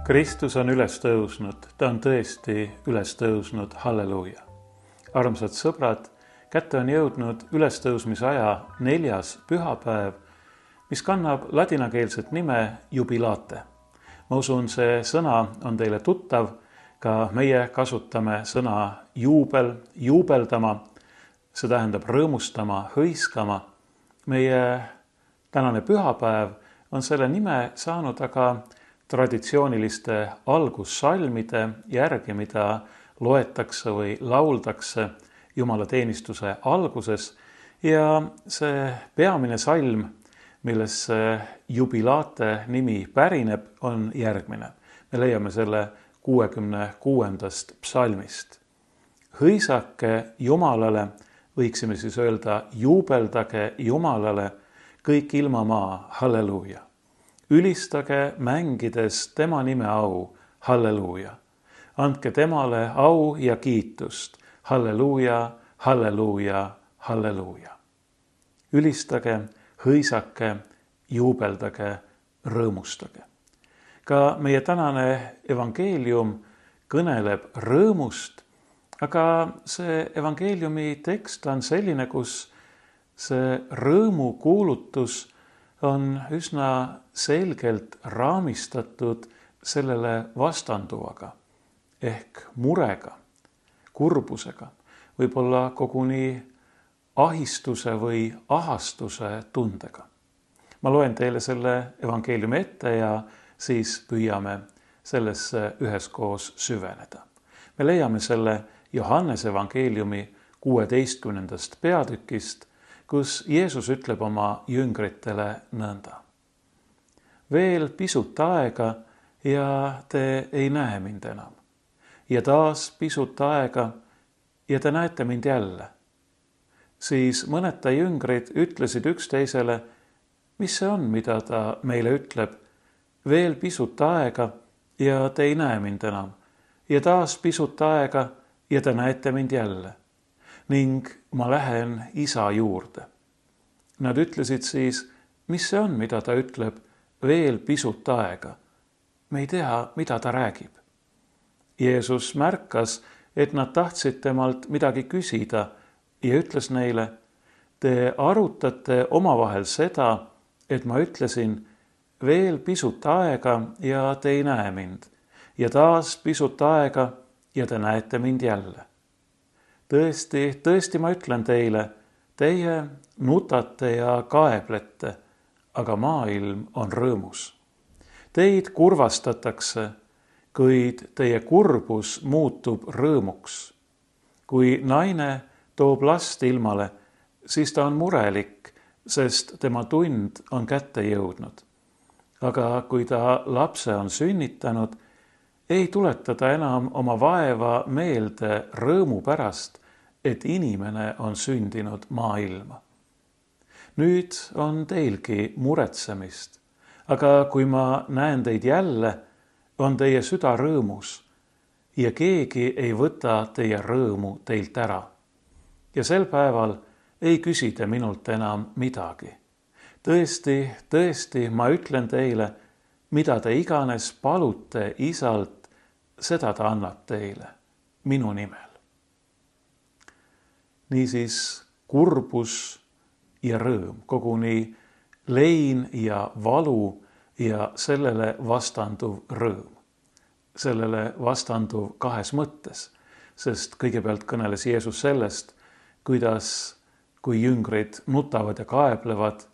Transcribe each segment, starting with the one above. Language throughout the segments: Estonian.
Kristus on üles tõusnud, ta on tõesti üles tõusnud, halleluuja. Armsad sõbrad, kätte on jõudnud ülestõusmisaja 4. pühapäev, mis kannab ladinakeelset nime jubilate. Ma usun, see sõna on teile tuttav, ka meie kasutame sõna juubel, juubeldama, see tähendab rõõmustama, hõiskama. Meie tänane pühapäev on selle nime saanud aga traditsiooniliste algussalmide järgi, mida loetakse või lauldakse jumalateenistuse alguses. Ja see peamine salm, millest see jubilate nimi pärineb, on järgmine. Me leiame selle 66. psalmist. Hõisake Jumalale, võiksime siis öelda juubeldage Jumalale, kõik ilmamaa, halleluuja. Ülistage mängides tema nime au, halleluuja. Andke temale au ja kiitust, halleluuja, halleluuja, halleluuja. Ülistage, hõisake, juubeldage, rõõmustage. Ka meie tänane evangeelium kõneleb rõõmust, aga see evangeeliumi tekst on selline, kus see rõõmu kuulutus on üsna selgelt raamistatud sellele vastanduvaga ehk murega, kurbusega, võib-olla koguni ahistuse või ahastuse tundega. Ma loen teile selle evangeeliumi ette ja siis püüame sellesse üheskoos süveneda. Me leiame selle Johannese evangeeliumi 16. peatükist, kus Jeesus ütleb oma jüngritele nõnda. Veel pisut aega ja te ei näe mind enam. Ja taas pisut aega ja te näete mind jälle. Siis mõned ta jüngrid ütlesid üksteisele, mis see on, mida ta meile ütleb. Veel pisut aega ja te ei näe mind enam. Ja taas pisut aega ja te näete mind jälle. Ning ma lähen isa juurde. Nad ütlesid siis, mis see on, mida ta ütleb, veel pisut aega. Me ei tea, mida ta räägib. Jeesus märkas, et nad tahtsid temalt midagi küsida ja ütles neile, te arutate omavahel seda, et ma ütlesin, veel pisut aega ja te ei näe mind. Ja taas pisut aega ja te näete mind jälle. Tõesti, tõesti ma ütlen teile, teie nutate ja kaeblete, aga maailm on rõõmus. Teid kurvastatakse, kuid teie kurbus muutub rõõmuks. Kui naine toob last ilmale, siis ta on murelik, sest tema tund on kätte jõudnud. Aga kui ta lapse on sünnitanud, ei tuleta ta enam oma vaeva meelde rõõmu pärast, et inimene on sündinud maailma. Nüüd on teilgi muretsemist, aga kui ma näen teid jälle, on teie süda rõõmus ja keegi ei võta teie rõõmu teilt ära. Ja sel päeval ei küsi te minult enam midagi. Tõesti, tõesti, ma ütlen teile, mida te iganes palute isalt, seda ta annab teile minu nimel. Niisiis kurbus ja rõõm, koguni lein ja valu ja sellele vastanduv rõõm. Sellele vastanduv kahes mõttes, sest kõigepealt kõneles Jeesus sellest, kuidas, kui jüngrid nutavad ja kaeblevad,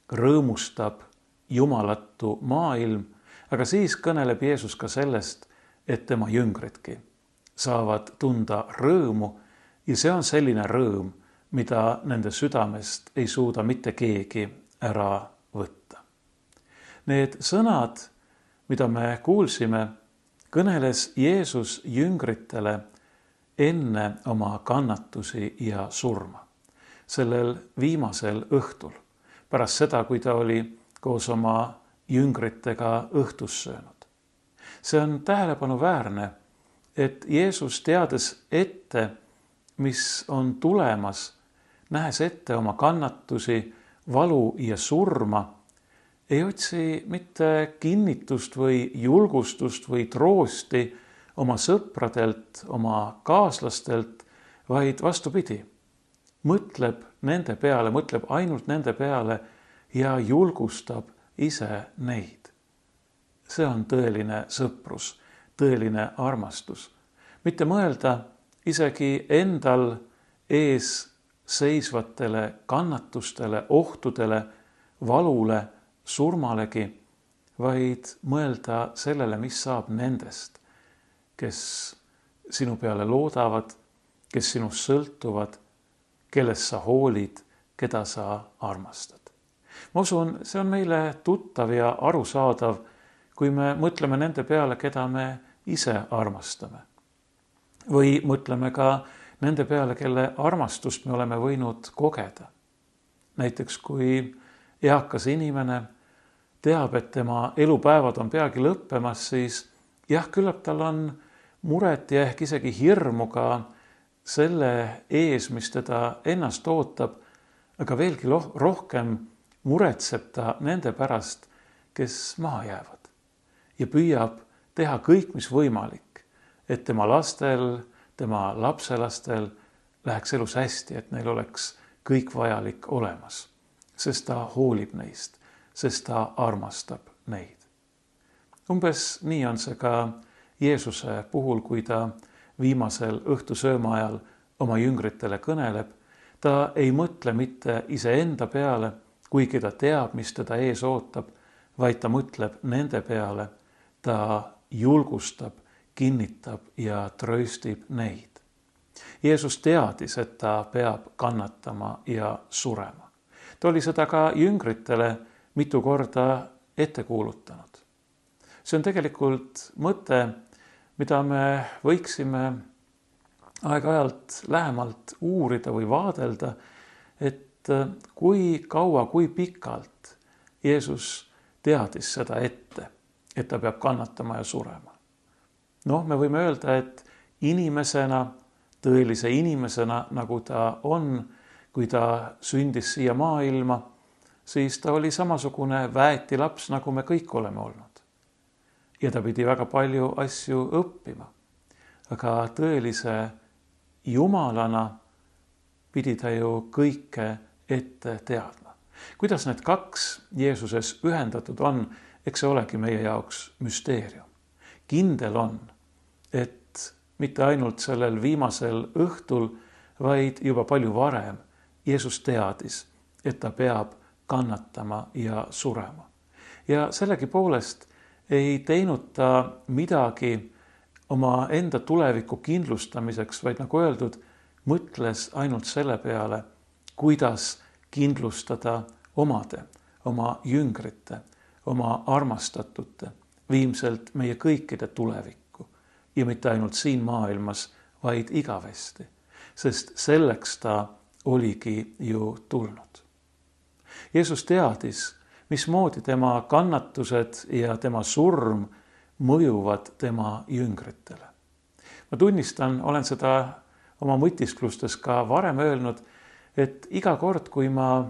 rõõmustab jumalatu maailm, aga siis kõneleb Jeesus ka sellest, et tema jüngridki saavad tunda rõõmu ja see on selline rõõm, mida nende südamest ei suuda mitte keegi ära võtta. Need sõnad, mida me kuulsime, kõneles Jeesus jüngritele enne oma kannatusi ja surma. Sellel viimasel õhtul, pärast seda, kui ta oli koos oma jüngritega õhtust söönud. See on tähelepanuväärne, et Jeesus teades ette, mis on tulemas, nähes ette oma kannatusi, valu ja surma, ei otsi mitte kinnitust või julgustust või troosti oma sõpradelt, oma kaaslastelt, vaid vastupidi, mõtleb nende peale, mõtleb ainult nende peale ja julgustab ise neid. See on tõeline sõprus, tõeline armastus. Mitte mõelda isegi endal ees seisvatele kannatustele, ohtudele, valule, surmalegi, vaid mõelda sellele, mis saab nendest, kes sinu peale loodavad, kes sinust sõltuvad, kellest sa hoolid, keda sa armastad. Ma usun, see on meile tuttav ja arusaadav, kui me mõtleme nende peale, keda me ise armastame. Või mõtleme ka nende peale, kelle armastust me oleme võinud kogeda. Näiteks kui eakas inimene teab, et tema elupäevad on peagi lõppemas, siis jah, küllap tal on muret ja ehk isegi hirmu ka selle ees, mis teda ennast ootab, aga veelgi rohkem muretseb ta nende pärast, kes maha jäävad ja püüab teha kõik, mis võimalik, et tema lastel, tema lapselastel läheks elus hästi, et neil oleks kõik vajalik olemas, sest ta hoolib neist, sest ta armastab neid. Umbes nii on see ka Jeesuse puhul, kui ta viimasel õhtusööma ajal oma jüngritele kõneleb. Ta ei mõtle mitte iseenda peale, kuigi ta teab, mis teda ees ootab, vaid ta mõtleb nende peale, ta julgustab, kinnitab ja trööstib neid. Jeesus teadis, et ta peab kannatama ja surema. Ta oli seda ka jüngritele mitu korda ette kuulutanud. See on tegelikult mõte, mida me võiksime aeg-ajalt lähemalt uurida või vaadelda, et kui kaua, kui pikalt Jeesus teadis seda ette, et ta peab kannatama ja surema. Me võime öelda, et inimesena, tõelise inimesena, nagu ta on, kui ta sündis siia maailma, siis ta oli samasugune väetilaps, nagu me kõik oleme olnud. Ja ta pidi väga palju asju õppima. Aga tõelise Jumalana pidi ta ju kõike ette teadma. Kuidas need kaks Jeesuses ühendatud on, eks see olegi meie jaoks müsteerium. Kindel on, et mitte ainult sellel viimasel õhtul, vaid juba palju varem Jeesus teadis, et ta peab kannatama ja surema. Ja sellegipoolest ei teinud ta midagi oma enda tuleviku kindlustamiseks, vaid nagu öeldud, mõtles ainult selle peale, kuidas kindlustada omade, oma jüngrite, oma armastatute, viimselt meie kõikide tulevikku ja mitte ainult siin maailmas, vaid igavesti, sest selleks ta oligi ju tulnud. Jeesus teadis, mismoodi tema kannatused ja tema surm mõjuvad tema jüngritele. Ma tunnistan, olen seda oma mõtisklustes ka varem öelnud, et iga kord, kui ma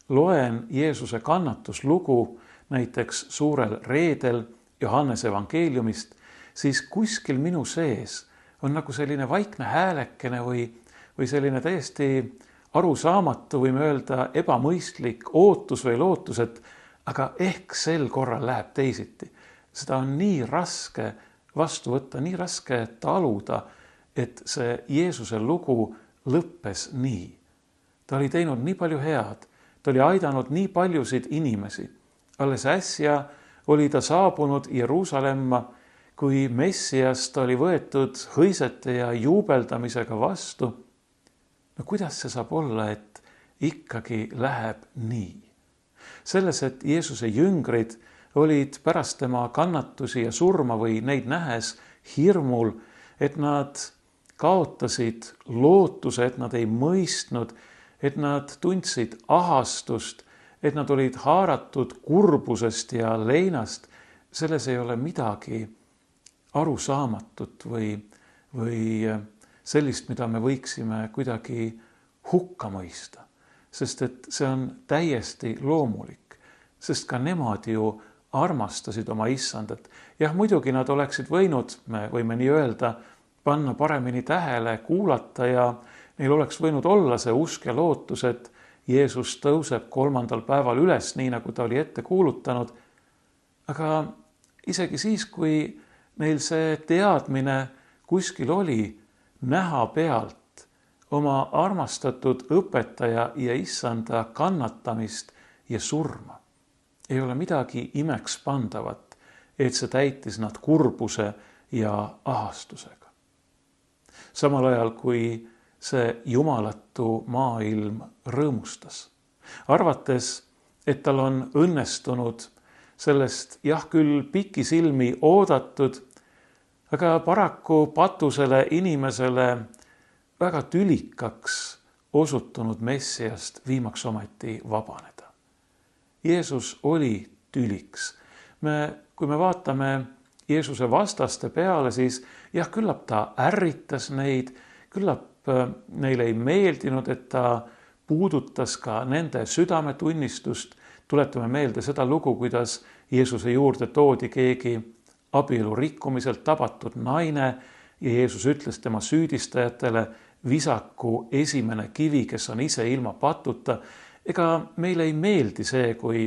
loen Jeesuse kannatuslugu, näiteks suurel reedel Johannese evangeeliumist, siis kuskil minu sees on nagu selline vaikne häälekene või selline täiesti arusaamatu, võime öelda ebamõistlik ootus või lootus, et aga ehk sel korral läheb teisiti. Seda on nii raske vastu võtta, nii raske taluda, et see Jeesuse lugu lõppes nii. Ta oli teinud nii palju head, ta oli aidanud nii paljusid inimesi. Alles äsja oli ta saabunud Jeruusalemma, kui Messiast oli võetud hõisete ja juubeldamisega vastu. Kuidas see saab olla, et ikkagi läheb nii? Selles, et Jeesuse jüngrid olid pärast tema kannatusi ja surma või neid nähes hirmul, et nad kaotasid lootuse, et nad ei mõistnud, et nad tundsid ahastust, et nad olid haaratud kurbusest ja leinast. Selles ei ole midagi arusaamatut või sellist, mida me võiksime kuidagi hukka mõista, sest et see on täiesti loomulik. sest ka nemad ju armastasid oma issandat. Jah, muidugi nad oleksid võinud, me võime nii öelda, panna paremini tähele, kuulata ja neil oleks võinud olla see usk ja lootus, et Jeesus tõuseb 3. päeval üles, nii nagu ta oli ette kuulutanud. Aga isegi siis, kui neil see teadmine kuskil oli, näha pealt oma armastatud õpetaja ja issanda kannatamist ja surma, ei ole midagi imeks pandavat, et see täitis nad kurbuse ja ahastusega. Samal ajal, kui see jumalatu maailm rõõmustas, arvates, et tal on õnnestunud sellest jah küll pikisilmi oodatud, aga paraku patusele inimesele väga tülikaks osutunud Messiast viimaks ometi vabaneda. Jeesus oli tüliks. Kui me vaatame Jeesuse vastaste peale, siis jah, küllap ta ärritas neid, küllap neile ei meeldinud, et ta puudutas ka nende südametunnistust. Tuletame meelde seda lugu, kuidas Jeesuse juurde toodi keegi abielu rikkumiselt tabatud naine ja Jeesus ütles tema süüdistajatele, visaku esimene kivi, kes on ise ilma patuta. Ega meile ei meeldi see, kui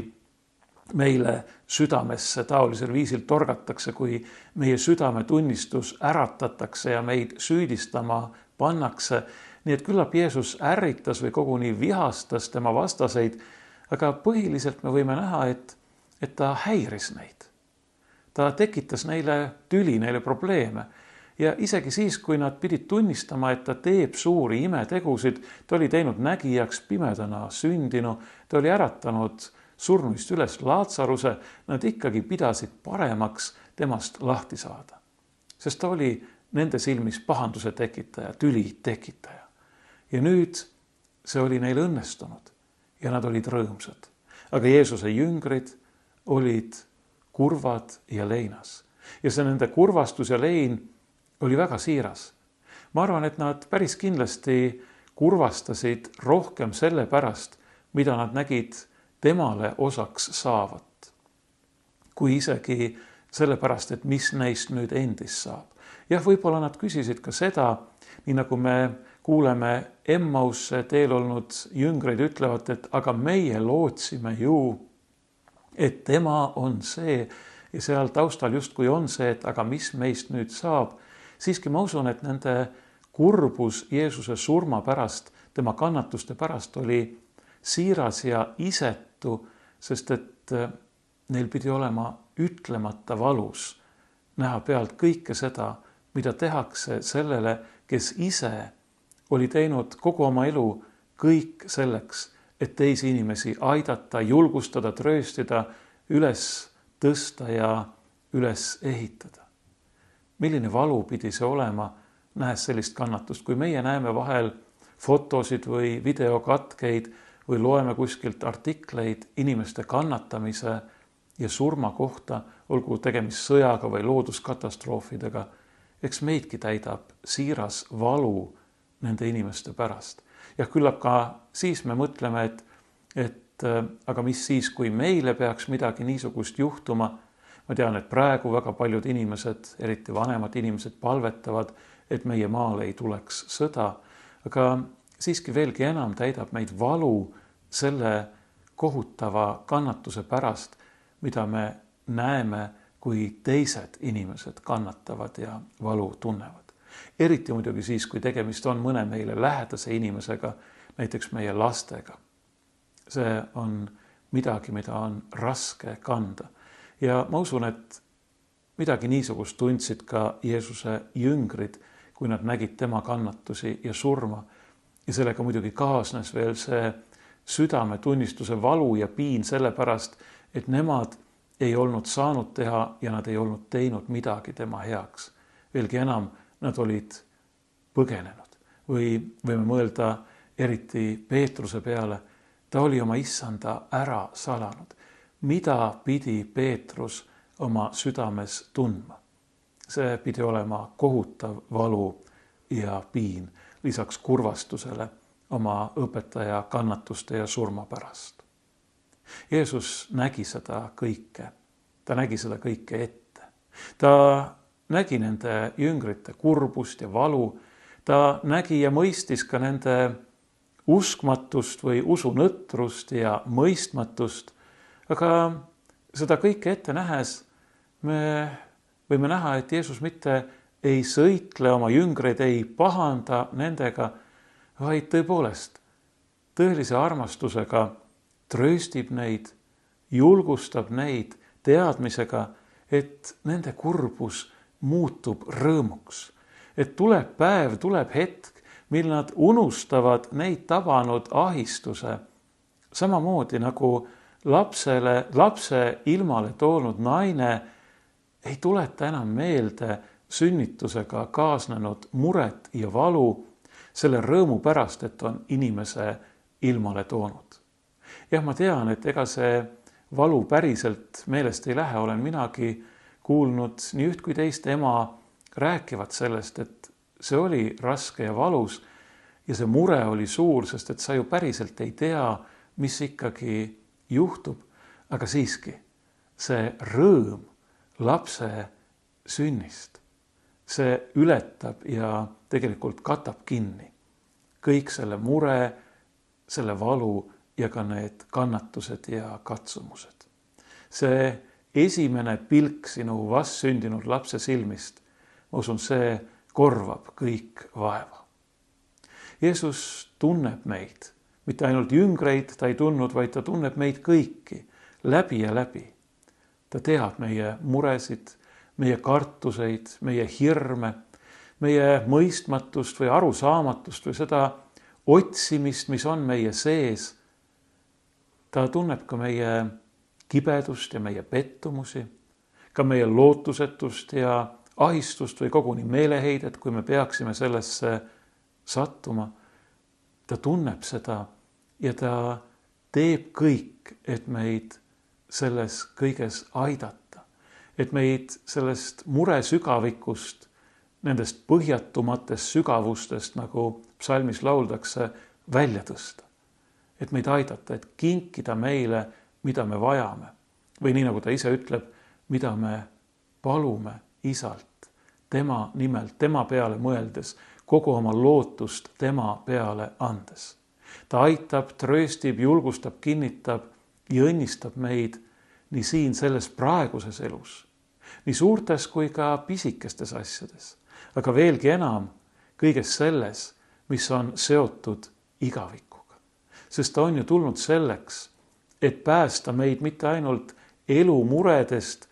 meile südamesse taolisel viisil torgatakse, kui meie südametunnistus äratatakse ja meid süüdistama pannakse. Nii et küllap Jeesus ärritas või koguni vihastas tema vastaseid, aga põhiliselt me võime näha, et ta häiris neid. Ta tekitas neile tüli, neile probleeme. Ja isegi siis, kui nad pidid tunnistama, et ta teeb suuri imetegusid, ta oli teinud nägijaks pimedana sündinu, ta oli äratanud surnuist üles Laatsaruse, nad ikkagi pidasid paremaks temast lahti saada. Sest ta oli nende silmis pahanduse tekitaja, tüli tekitaja. Ja nüüd see oli neil õnnestunud ja nad olid rõõmsad. Aga Jeesuse jüngrid olid kurvad ja leinas. Ja see nende kurvastus ja lein oli väga siiras. Ma arvan, et nad päris kindlasti kurvastasid rohkem selle pärast, mida nad nägid temale osaks saavat, kui isegi selle pärast, et mis neist nüüd endist saab. Jah, võib-olla nad küsisid ka seda, nii nagu me kuuleme Emmausse teel olnud jüngreid ütlevat, et aga meie lootsime ju, et tema on see ja seal taustal justkui on see, et aga mis meist nüüd saab. Siiski ma usun, et nende kurbus Jeesuse surma pärast, tema kannatuste pärast oli siiras ja isetu, sest et neil pidi olema ütlemata valus näha pealt kõike seda, mida tehakse sellele, kes ise oli teinud kogu oma elu kõik selleks, et teisi inimesi aidata, julgustada, trööstida, üles tõsta ja üles ehitada. Milline valu pidi see olema, nähes sellist kannatust, kui meie näeme vahel fotosid või videokatkeid või loeme kuskilt artikleid inimeste kannatamise ja surma kohta, olgu tegemist sõjaga või looduskatastroofidega, eks meidki täidab siiras valu nende inimeste pärast. Ja küllap ka siis me mõtleme, et aga mis siis, kui meile peaks midagi niisugust juhtuma. Ma tean, et praegu väga paljud inimesed, eriti vanemad inimesed palvetavad, et meie maale ei tuleks sõda, aga siiski veelgi enam täidab meid valu selle kohutava kannatuse pärast, mida me näeme, kui teised inimesed kannatavad ja valu tunnevad. Eriti muidugi siis, kui tegemist on mõne meile lähedase inimesega, näiteks meie lastega. See on midagi, mida on raske kanda. Ja ma usun, et midagi niisugust tundsid ka Jeesuse jüngrid, kui nad nägid tema kannatusi ja surma. Ja sellega muidugi kaasnes veel see südametunnistuse valu ja piin selle pärast, et nemad ei olnud saanud teha ja nad ei olnud teinud midagi tema heaks. Veelgi enam, nad olid põgenenud. Või võime mõelda eriti Peetruse peale, ta oli oma issanda ära salanud. Mida pidi Peetrus oma südames tundma? See pidi olema kohutav valu ja piin, lisaks kurvastusele oma õpetaja kannatuste ja surma pärast. Jeesus nägi seda kõike. Ta nägi seda kõike ette. Ta nägi nende jüngrite kurbust ja valu. Ta nägi ja mõistis ka nende uskmatust või usunõtrust ja mõistmatust. Aga seda kõike ette nähes me võime näha, et Jeesus mitte ei sõitle oma jüngreid, ei pahanda nendega, vaid tõepoolest tõelise armastusega trööstib neid, julgustab neid teadmisega, et nende kurbus muutub rõõmuks. Et tuleb päev, tuleb hetk, mil nad unustavad neid tabanud ahistuse. Samamoodi nagu lapse ilmale toonud naine ei tuleta enam meelde sünnitusega kaasnenud muret ja valu selle rõõmu pärast, et on inimese ilmale toonud. Jah, ma tean, et ega see valu päriselt meelest ei lähe, olen minagi kuulnud nii üht kui teist ema rääkivad sellest, et see oli raske ja valus ja see mure oli suur, sest et sa ju päriselt ei tea, mis ikkagi juhtub, aga siiski see rõõm lapse sünnist, see ületab ja tegelikult katab kinni kõik selle mure, selle valu ja ka need kannatused ja katsumused. See esimene pilk sinu vastsündinud lapse silmist, ma usun, see korvab kõik vaeva. Jeesus tunneb meid, mitte ainult jüngreid ta ei tundnud, vaid ta tunneb meid kõiki läbi ja läbi. Ta teab meie muresid, meie kartuseid, meie hirme, meie mõistmatust või arusaamatust või seda otsimist, mis on meie sees. Ta tunneb ka meie kibedust ja meie pettumusi, ka meie lootusetust ja ahistust või koguni meeleheidet, kui me peaksime sellesse sattuma. Ta tunneb seda ja ta teeb kõik, et meid selles kõiges aidata, et meid sellest mure sügavikust, nendest põhjatumatest sügavustest, nagu psalmis lauldakse, välja tõsta. Et meid aidata, et kinkida meile, mida me vajame. Või nii, nagu ta ise ütleb, mida me palume isalt, tema nimel, tema peale mõeldes, kogu oma lootust tema peale andes. Ta aitab, trööstib, julgustab, kinnitab ja õnnistab meid nii siin selles praeguses elus, nii suurtes kui ka pisikestes asjades, aga veelgi enam kõiges selles, mis on seotud igavikuga. Sest ta on ju tulnud selleks, et päästa meid mitte ainult elu muredest,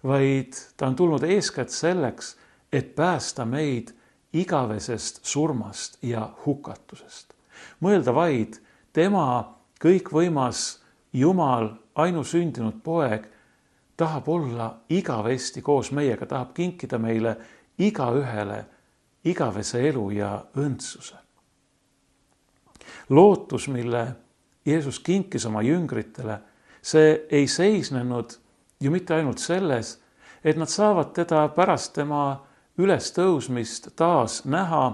vaid ta on tulnud eeskätt selleks, et päästa meid igavesest surmast ja hukatusest. Mõelda vaid, tema kõikvõimas Jumal, ainusündinud poeg, tahab olla igavesti koos meiega, tahab kinkida meile igaühele igavese elu ja õndsuse. Lootus, mille Jeesus kinkis oma jüngritele, see ei seisnenud ju mitte ainult selles, et nad saavad teda pärast tema ülestõusmist taas näha.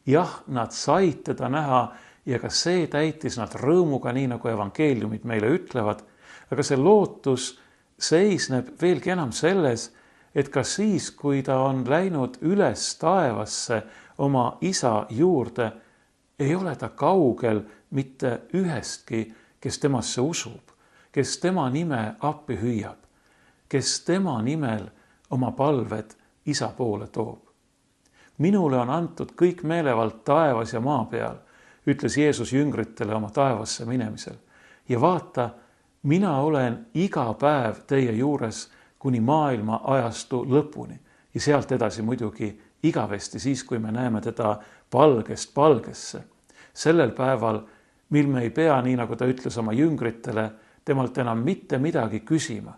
Jah, nad said teda näha ja ka see täitis nad rõõmuga, nii nagu evangeeliumid meile ütlevad. Aga see lootus seisneb veelgi enam selles, et ka siis, kui ta on läinud üles taevasse oma isa juurde, ei ole ta kaugel mitte ühestki, kes temasse usub, kes tema nime appi hüüab, kes tema nimel oma palved isa poole toob. Minule on antud kõik meelevald taevas ja maa peal, ütles Jeesus jüngritele oma taevasse minemisel. Ja vaata, mina olen iga päev teie juures kuni maailma ajastu lõpuni. Ja sealt edasi muidugi igavesti siis, kui me näeme teda palgest palgesse. Sellel päeval, mil me ei pea, nii nagu ta ütles oma jüngritele, temalt enam mitte midagi küsima,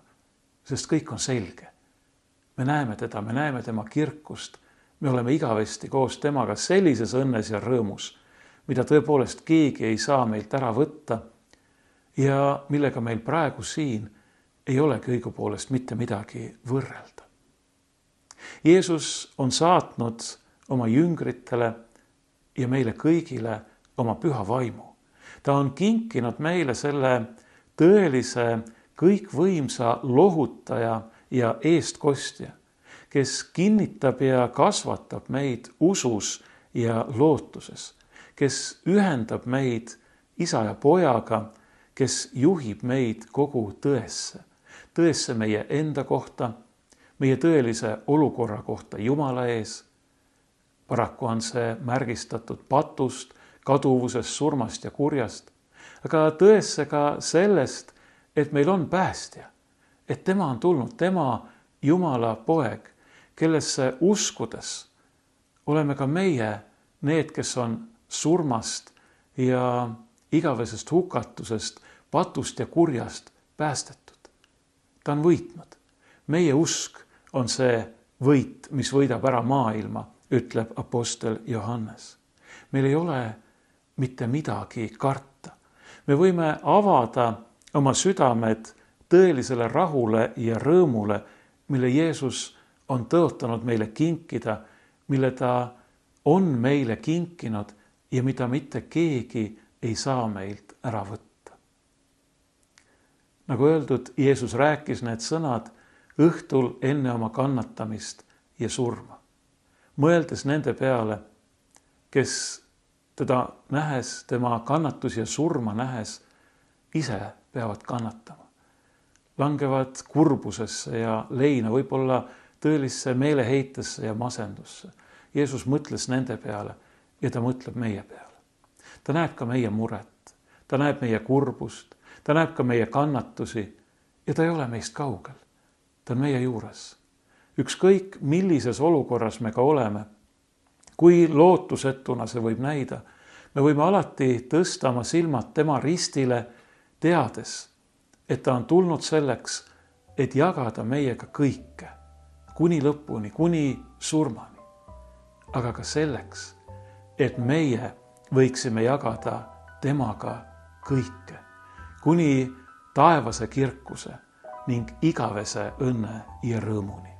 sest kõik on selge. Me näeme teda, me näeme tema kirkust, me oleme igavesti koos temaga sellises õnnes ja rõõmus, mida tõepoolest keegi ei saa meilt ära võtta ja millega meil praegu siin ei olegi õigupoolest mitte midagi võrrelda. Jeesus on saatnud oma jüngritele ja meile kõigile oma püha vaimu. Ta on kinkinud meile selle tõelise kõikvõimsa lohutaja ja eestkostja, kes kinnitab ja kasvatab meid usus ja lootuses, kes ühendab meid isa ja pojaga, kes juhib meid kogu tõesse meie enda kohta, meie tõelise olukorra kohta Jumala ees. Paraku on see märgistatud patust, kaduvusest, surmast ja kurjast, aga tõesse ka sellest, et meil on päästja, et tema on tulnud, tema Jumala poeg, kellesse uskudes oleme ka meie need, kes on surmast ja igavesest hukatusest, patust ja kurjast päästetud. Ta on võitnud. Meie usk on see võit, mis võidab ära maailma, ütleb apostel Johannes. Meil ei ole mitte midagi karta. Me võime avada oma südamed tõelisele rahule ja rõõmule, mille Jeesus on tõotanud meile kinkida, mille ta on meile kinkinud ja mida mitte keegi ei saa meilt ära võtta. Nagu öeldud, Jeesus rääkis need sõnad õhtul enne oma kannatamist ja surma, mõeldes nende peale, kes teda nähes, tema kannatusi ja surma nähes, ise peavad kannatama. Langevad kurbusesse ja leina, võib-olla tõelisse meeleheitesse ja masendusse. Jeesus mõtles nende peale ja ta mõtleb meie peale. Ta näeb ka meie muret, ta näeb meie kurbust, ta näeb ka meie kannatusi ja ta ei ole meist kaugel. Ta on meie juures. Ükskõik millises olukorras me ka oleme, kui lootusetuna see võib näida, me võime alati tõsta oma silmad tema ristile, teades, et ta on tulnud selleks, et jagada meiega kõike, kuni lõpuni, kuni surmani. Aga ka selleks, et meie võiksime jagada temaga kõike, kuni taevase kirkuse ning igavese õnne ja rõõmuni.